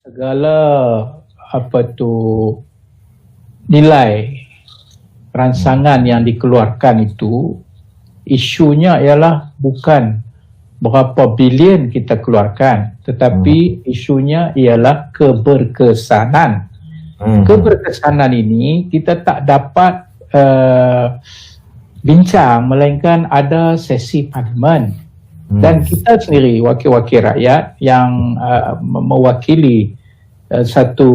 segala apa tu nilai rancangan yang dikeluarkan itu, isunya ialah bukan berapa bilion kita keluarkan, tetapi isunya ialah keberkesanan. Keberkesanan ini kita tak dapat bincang melainkan ada sesi parlimen. Dan kita sendiri wakil-wakil rakyat yang mewakili satu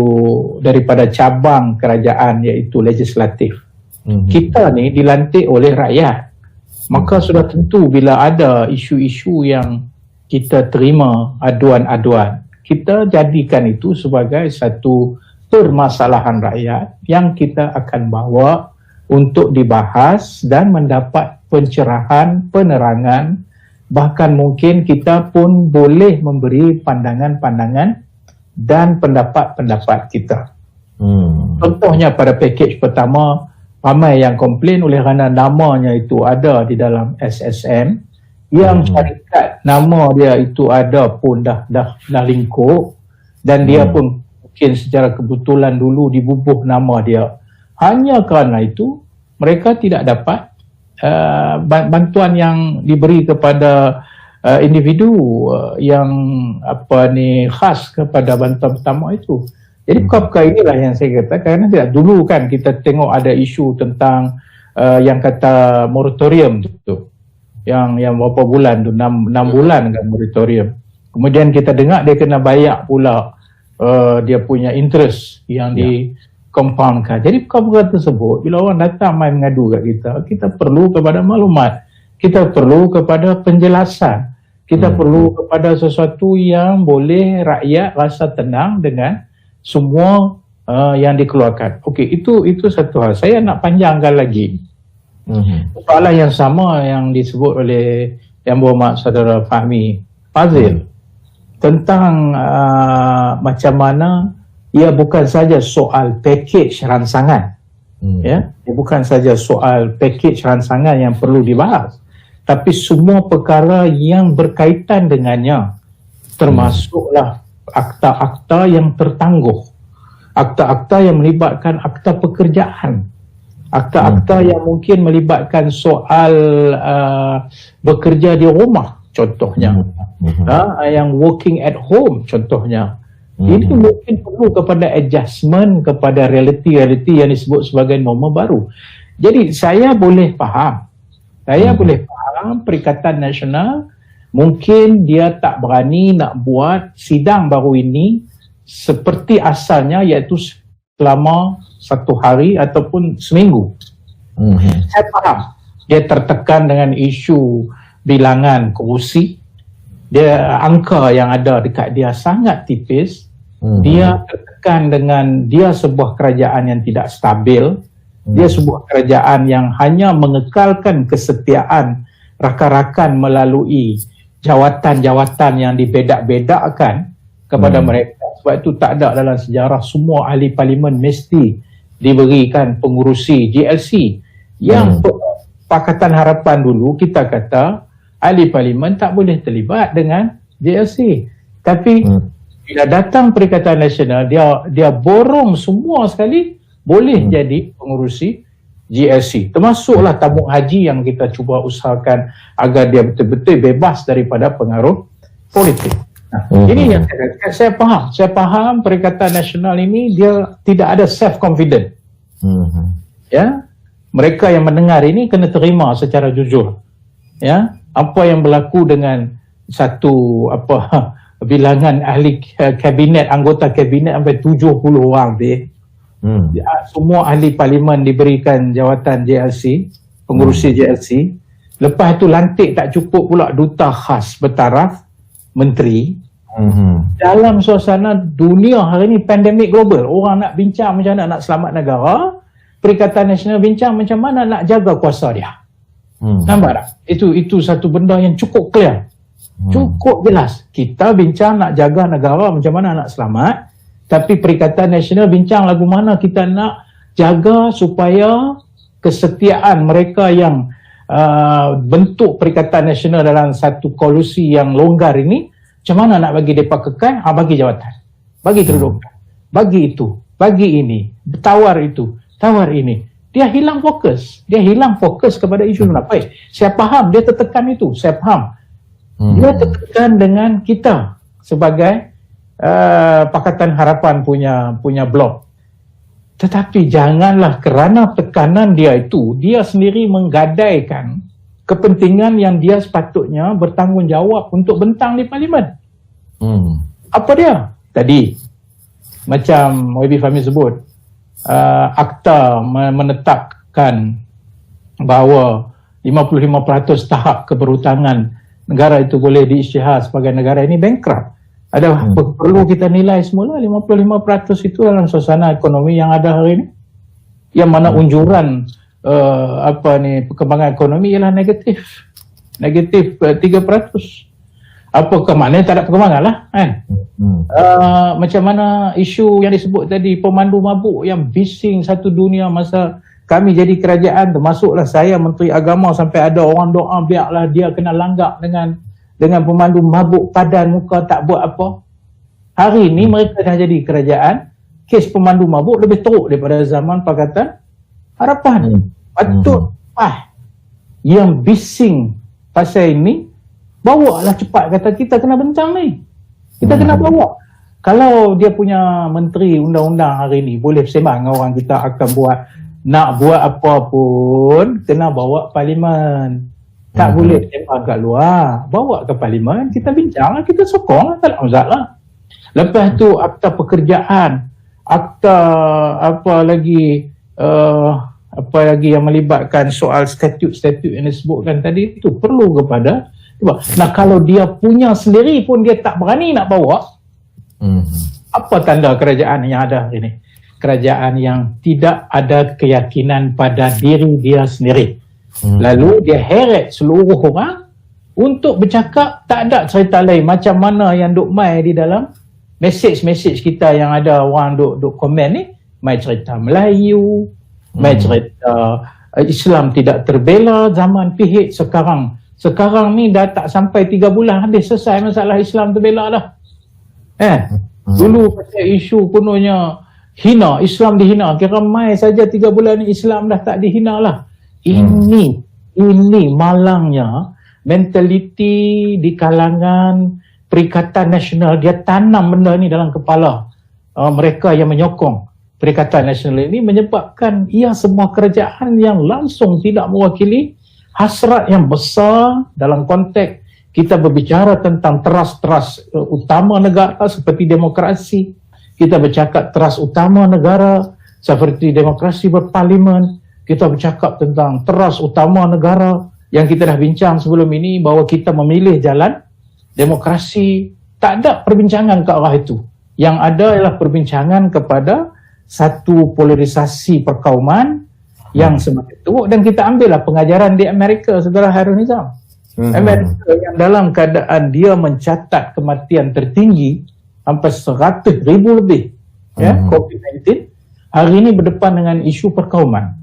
daripada cabang kerajaan iaitu legislatif. Kita ni dilantik oleh rakyat. Maka sudah tentu bila ada isu-isu yang kita terima aduan-aduan, kita jadikan itu sebagai satu permasalahan rakyat yang kita akan bawa untuk dibahas dan mendapat pencerahan, penerangan. Bahkan mungkin kita pun boleh memberi pandangan-pandangan dan pendapat-pendapat kita. Contohnya pada pakej pertama, ramai yang komplain oleh kerana namanya itu ada di dalam SSM, yang syarikat nama dia itu ada pun dah lingkup, dan dia pun mungkin secara kebetulan dulu dibubuh nama dia. Hanya kerana itu mereka tidak dapat bantuan yang diberi kepada individu yang khas kepada bantuan pertama itu. Jadi perkara inilah yang saya kata, kerana tidak dulu kan kita tengok ada isu tentang yang kata moratorium tu, yang berapa bulan tu, 6 bulan kan moratorium. Kemudian kita dengar dia kena bayar pula dia punya interest yang compoundkan. Jadi perkara tersebut bila orang datang main mengadu kat kita perlu kepada maklumat, kita perlu kepada penjelasan, kita perlu kepada sesuatu yang boleh rakyat rasa tenang dengan semua yang dikeluarkan. Okey, itu satu hal. Saya nak panjangkan lagi. Soalan yang sama yang disebut oleh Yang Berhormat Saudara Fahmi Fadzil tentang macam mana ia bukan saja soal pakej rancangan. Ia bukan saja soal pakej rancangan yang perlu dibahas, tapi semua perkara yang berkaitan dengannya, termasuklah akta-akta yang tertangguh, akta-akta yang melibatkan akta pekerjaan, akta-akta yang mungkin melibatkan soal bekerja di rumah contohnya, yang working at home contohnya. Ini mungkin perlu kepada adjustment kepada realiti-realiti yang disebut sebagai norma baru. Jadi saya boleh faham, Perikatan Nasional mungkin dia tak berani nak buat sidang baru ini seperti asalnya, iaitu selama 1 hari ataupun seminggu. Saya faham dia tertekan dengan isu bilangan kerusi, dia angka yang ada dekat dia sangat tipis. Dia tertekan dengan dia sebuah kerajaan yang tidak stabil, dia sebuah kerajaan yang hanya mengekalkan kesetiaan rakan-rakan melalui jawatan-jawatan yang dibedak-bedakkan kepada mereka. Sebab itu tak ada dalam sejarah semua ahli parlimen mesti diberikan pengurusi GLC. Yang Pakatan Harapan dulu kita kata ahli parlimen tak boleh terlibat dengan GLC. Tapi bila datang Perikatan Nasional, dia borong semua sekali boleh jadi pengurusi GLC. Termasuklah tabung haji yang kita cuba usahakan agar dia betul-betul bebas daripada pengaruh politik. Ini yang saya faham. Saya faham Perikatan Nasional ini dia tidak ada self-confident. Ya, mereka yang mendengar ini kena terima secara jujur. Ya, apa yang berlaku dengan satu bilangan ahli kabinet, anggota kabinet sampai 70 orang semua ahli parlimen diberikan jawatan JLC, pengurusi JLC. Lepas itu lantik tak cukup pula duta khas bertaraf menteri. Dalam suasana dunia hari ini pandemik global, orang nak bincang macam mana nak selamat negara, Perikatan Nasional bincang macam mana nak jaga kuasa dia. Nampak tak? Itu satu benda yang cukup clear. Cukup jelas. Kita bincang nak jaga negara macam mana nak selamat, tapi Perikatan Nasional bincang lagu mana kita nak jaga supaya kesetiaan mereka yang bentuk Perikatan Nasional dalam satu kolusi yang longgar ini, macam mana nak bagi mereka kekal, bagi jawatan. bagi kedudukan, bagi itu, bagi ini, tawar itu, tawar ini. Dia hilang fokus. Dia hilang fokus kepada isu nasional. Saya faham dia tertekan itu. Saya faham. Dia tertekan dengan kita sebagai Pakatan Harapan punya blok. Tetapi janganlah kerana tekanan dia itu, dia sendiri menggadaikan kepentingan yang dia sepatutnya bertanggungjawab untuk bentang di Parlimen. Apa dia? Tadi, macam YB Fahmi sebut, akta menetapkan bahawa 55% tahap keberhutangan negara itu boleh diisytihar sebagai negara ini bankrupt. Ada perlu kita nilai semula 55% itu dalam suasana ekonomi yang ada hari ini, yang mana unjuran perkembangan ekonomi ialah negatif 3%. Apakah maknanya tak ada perkembangan lah kan? Macam mana isu yang disebut tadi, pemandu mabuk yang bising satu dunia masa kami jadi kerajaan, termasuklah saya Menteri Agama, sampai ada orang doa biarlah dia kena langgak dengan pemandu mabuk padan muka tak buat apa. Hari ini mereka dah jadi kerajaan, kes pemandu mabuk lebih teruk daripada zaman Pakatan Harapan. Patut yang bising pasal ini bawa lah cepat, kata kita kena bentang ni. Kita kena bawa. Kalau dia punya menteri undang-undang hari ni boleh sembang dengan orang, kita akan nak buat apa pun kena bawa Parlimen. Tak boleh sembang kat luar. Bawa ke Parlimen, kita bincang lah, kita sokong lah, tak ada masalah. Lepas tu akta pekerjaan, akta apa lagi yang melibatkan soal statut-statut yang disebutkan tadi, itu perlu kepada. Nah, kalau dia punya sendiri pun dia tak berani nak bawa, apa tanda kerajaan yang ada ini? Kerajaan yang tidak ada keyakinan pada diri dia sendiri. Lalu dia heret seluruh orang untuk bercakap, tak ada cerita lain. Macam mana yang duk mai di dalam mesej-mesej kita yang ada orang duk komen ni, mai cerita Melayu, mai cerita Islam tidak terbela zaman PH. Sekarang ni dah tak sampai 3 bulan habis selesai masalah Islam terbela dah. Dulu pasal isu kononnya hina, Islam dihina, kira mai saja 3 bulan ni Islam dah tak dihina lah. Ini malangnya mentaliti di kalangan Perikatan Nasional. Dia tanam benda ni dalam kepala mereka yang menyokong Perikatan Nasional ini, menyebabkan semua kerajaan yang langsung tidak mewakili hasrat yang besar dalam konteks kita berbicara tentang teras-teras utama negara seperti demokrasi. Kita bercakap teras utama negara seperti demokrasi berparlimen. Kita bercakap tentang teras utama negara yang kita dah bincang sebelum ini, bahawa kita memilih jalan demokrasi. Tak ada perbincangan ke arah itu. Yang ada ialah perbincangan kepada satu polarisasi perkauman yang semakin teruk. Dan kita ambillah pengajaran di Amerika, saudara Hairul Nizam. Amerika yang dalam keadaan dia mencatat kematian tertinggi sampai 100,000 lebih COVID-19, hari ini berdepan dengan isu perkauman.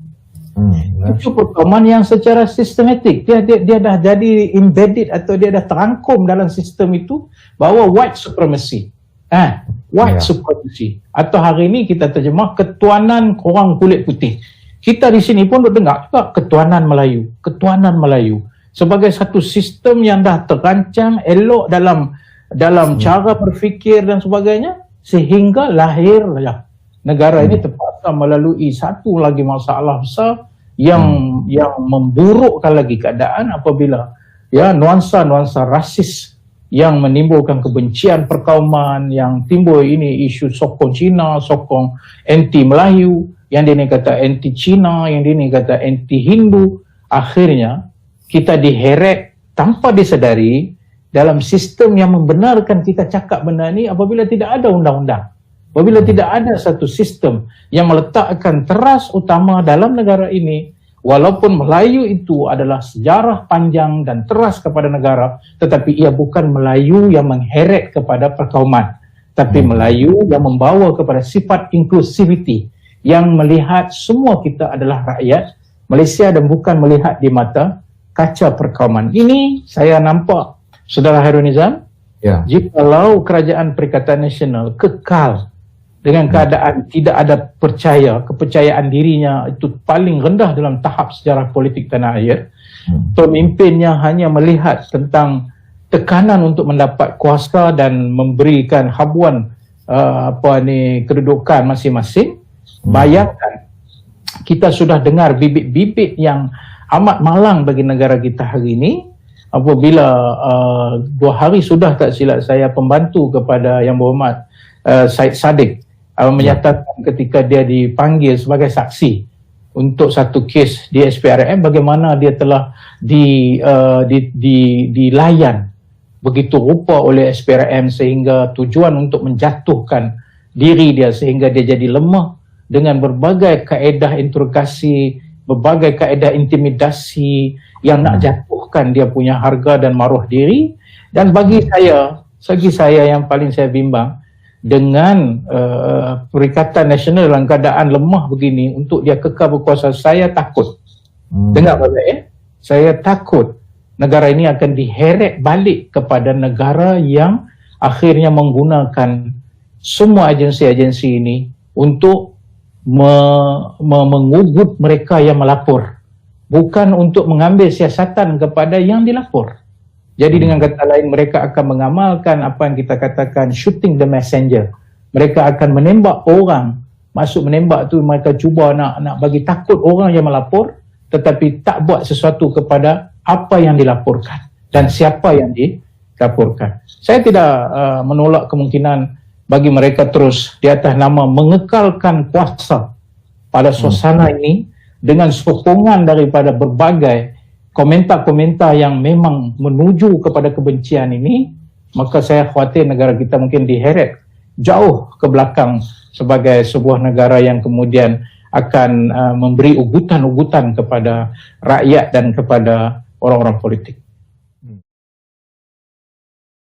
Isu perkauman yang secara sistematik dia dah jadi embedded atau dia dah terangkum dalam sistem itu, bahawa white supremacy, supremacy, atau hari ini kita terjemah ketuanan orang kulit putih. Kita di sini pun dengar juga ketuanan Melayu sebagai satu sistem yang dah terancang elok dalam cara berfikir dan sebagainya, sehingga lahirlah negara ini terpaksa melalui satu lagi masalah besar yang memburukkan lagi keadaan apabila nuansa-nuansa rasis yang menimbulkan kebencian perkauman, yang timbul ini isu sokong Cina, sokong anti Melayu, yang dia kata anti Cina, yang dia kata anti Hindu. Akhirnya kita diheret tanpa disedari dalam sistem yang membenarkan kita cakap benda ni apabila tidak ada undang-undang. Apabila tidak ada satu sistem yang meletakkan teras utama dalam negara ini, walaupun Melayu itu adalah sejarah panjang dan teras kepada negara, tetapi ia bukan Melayu yang mengheret kepada perkauman, tapi Melayu yang membawa kepada sifat inclusivity, yang melihat semua kita adalah rakyat Malaysia dan bukan melihat di mata kaca perkauman. Ini saya nampak, saudara Hairul Nizam, Ya. Jikalau Kerajaan Perikatan Nasional kekal dengan keadaan tidak ada kepercayaan dirinya itu paling rendah dalam tahap sejarah politik tanah air, pemimpinnya hanya melihat tentang tekanan untuk mendapat kuasa dan memberikan habuan kedudukan masing-masing. Bayangkan, kita sudah dengar bibit-bibit yang amat malang bagi negara kita hari ini apabila 2 hari sudah tak silap saya pembantu kepada Yang Berhormat Syed Saddiq menyatakan ketika dia dipanggil sebagai saksi untuk satu kes di SPRM bagaimana dia telah dilayan begitu rupa oleh SPRM sehingga tujuan untuk menjatuhkan diri dia sehingga dia jadi lemah dengan berbagai kaedah interogasi, berbagai kaedah intimidasi yang nak jatuhkan dia punya harga dan maruah diri. Dan bagi saya yang paling saya bimbang dengan Perikatan Nasional dalam keadaan lemah begini untuk dia kekal berkuasa, saya takut. Dengar baik ya, saya takut negara ini akan diheret balik kepada negara yang akhirnya menggunakan semua agensi-agensi ini untuk mengugut mereka yang melapor, bukan untuk mengambil siasatan kepada yang dilapor. Jadi dengan kata lain, mereka akan mengamalkan apa yang kita katakan shooting the messenger. Mereka akan menembak orang. Maksud menembak tu mereka cuba nak bagi takut orang yang melapor, tetapi tak buat sesuatu kepada apa yang dilaporkan dan siapa yang dilaporkan. Saya tidak menolak kemungkinan bagi mereka terus di atas nama mengekalkan kuasa pada suasana ini dengan sokongan daripada berbagai komentar-komentar yang memang menuju kepada kebencian ini, maka saya khawatir negara kita mungkin diheret jauh ke belakang sebagai sebuah negara yang kemudian akan memberi ugutan-ugutan kepada rakyat dan kepada orang-orang politik.